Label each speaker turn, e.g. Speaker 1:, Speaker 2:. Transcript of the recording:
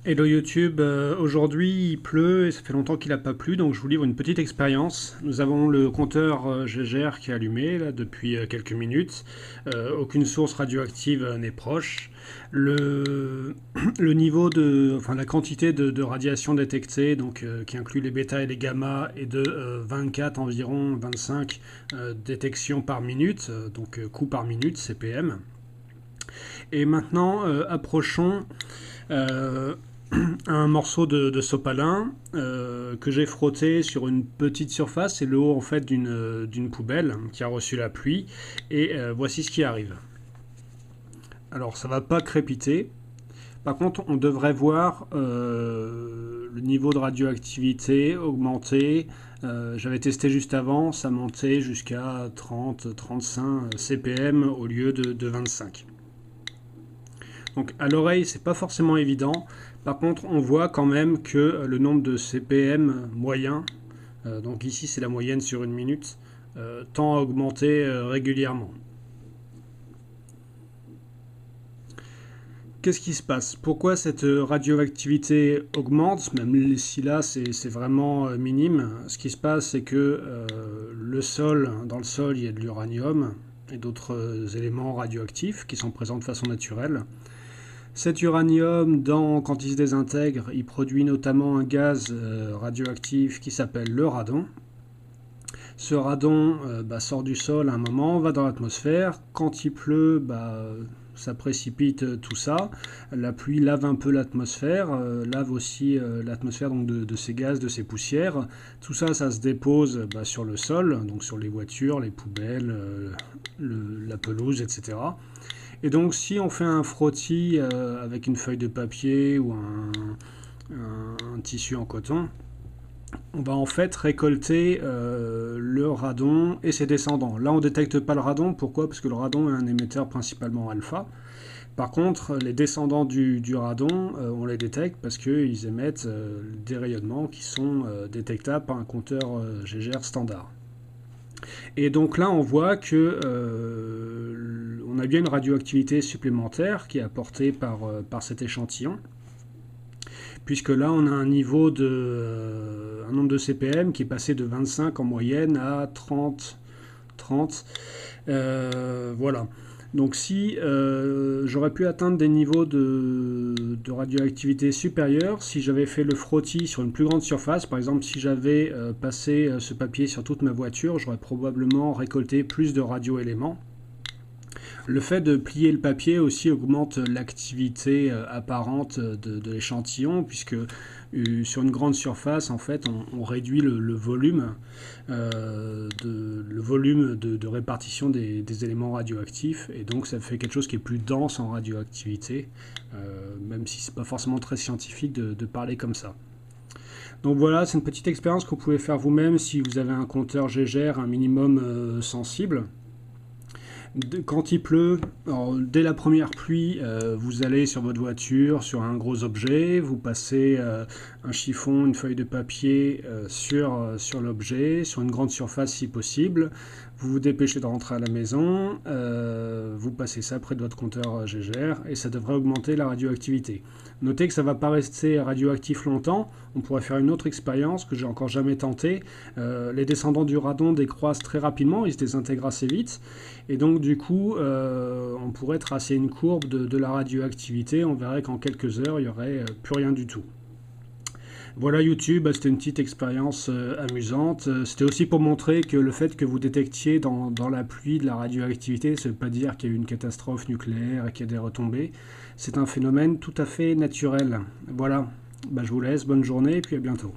Speaker 1: Hello YouTube, aujourd'hui il pleut et ça fait longtemps qu'il n'a pas plu, donc je vous livre une petite expérience. Nous avons le compteur GGR qui est allumé là, depuis quelques minutes. Aucune source radioactive n'est proche. Le, le niveau enfin la quantité de radiation détectée, donc qui inclut les bêta et les gamma, est de 24 environ 25 détections par minute, donc coups par minute, CPM. Et maintenant approchons euh, un morceau de sopalin que j'ai frotté sur une petite surface. C'est le haut en fait d'une poubelle qui a reçu la pluie. Et voici ce qui arrive. Alors ça va pas crépiter. Par contre, on devrait voir le niveau de radioactivité augmenter. J'avais testé juste avant, ça montait jusqu'à 30-35 CPM au lieu de 25. Donc à l'oreille, c'est pas forcément évident. Par contre, on voit quand même que le nombre de CPM moyen, donc ici c'est la moyenne sur une minute, tend à augmenter régulièrement. Qu'est-ce qui se passe? Pourquoi cette radioactivité augmente? Même si là c'est vraiment minime. Ce qui se passe, c'est que dans le sol, il y a de l'uranium et d'autres éléments radioactifs qui sont présents de façon naturelle. Cet uranium, quand il se désintègre, il produit notamment un gaz radioactif qui s'appelle le radon. Ce radon sort du sol à un moment, va dans l'atmosphère. Quand il pleut, ça précipite tout ça. La pluie lave un peu l'atmosphère, lave aussi l'atmosphère donc de ces gaz, de ces poussières. Tout ça, ça se dépose sur le sol, donc sur les voitures, les poubelles, la pelouse, etc. Et donc si on fait un frottis avec une feuille de papier ou un tissu en coton, on va en fait récolter le radon et ses descendants. Là on ne détecte pas le radon, pourquoi? Parce que le radon est un émetteur principalement alpha. Par contre, les descendants du radon, on les détecte parce qu'ils émettent des rayonnements qui sont détectables par un compteur GGR standard. Et donc là, on voit que on a bien une radioactivité supplémentaire qui est apportée par cet échantillon, puisque là, on a un niveau un nombre de CPM qui est passé de 25 en moyenne à 30. Voilà. Donc si j'aurais pu atteindre des niveaux de radioactivité supérieurs si j'avais fait le frottis sur une plus grande surface, par exemple si j'avais passé ce papier sur toute ma voiture, j'aurais probablement récolté plus de radioéléments. Le fait de plier le papier aussi augmente l'activité apparente de l'échantillon, puisque sur une grande surface, en fait, on réduit le volume, de répartition des éléments radioactifs, et donc ça fait quelque chose qui est plus dense en radioactivité, même si c'est pas forcément très scientifique de parler comme ça. Donc voilà, c'est une petite expérience que vous pouvez faire vous-même si vous avez un compteur GGR un minimum sensible. Quand il pleut, alors, dès la première pluie, vous allez sur votre voiture, sur un gros objet, vous passez un chiffon, une feuille de papier sur l'objet, sur une grande surface si possible. Vous vous dépêchez de rentrer à la maison, vous passez ça près de votre compteur GGR et ça devrait augmenter la radioactivité. Notez que ça ne va pas rester radioactif longtemps. On pourrait faire une autre expérience que j'ai encore jamais tentée. Les descendants du radon décroissent très rapidement, ils se désintègrent assez vite. Et donc du coup, on pourrait tracer une courbe de la radioactivité. On verrait qu'en quelques heures, il n'y aurait plus rien du tout. Voilà YouTube, c'était une petite expérience amusante. C'était aussi pour montrer que le fait que vous détectiez dans la pluie de la radioactivité, ça ne veut pas dire qu'il y a eu une catastrophe nucléaire et qu'il y a des retombées. C'est un phénomène tout à fait naturel. Voilà, je vous laisse, bonne journée et puis à bientôt.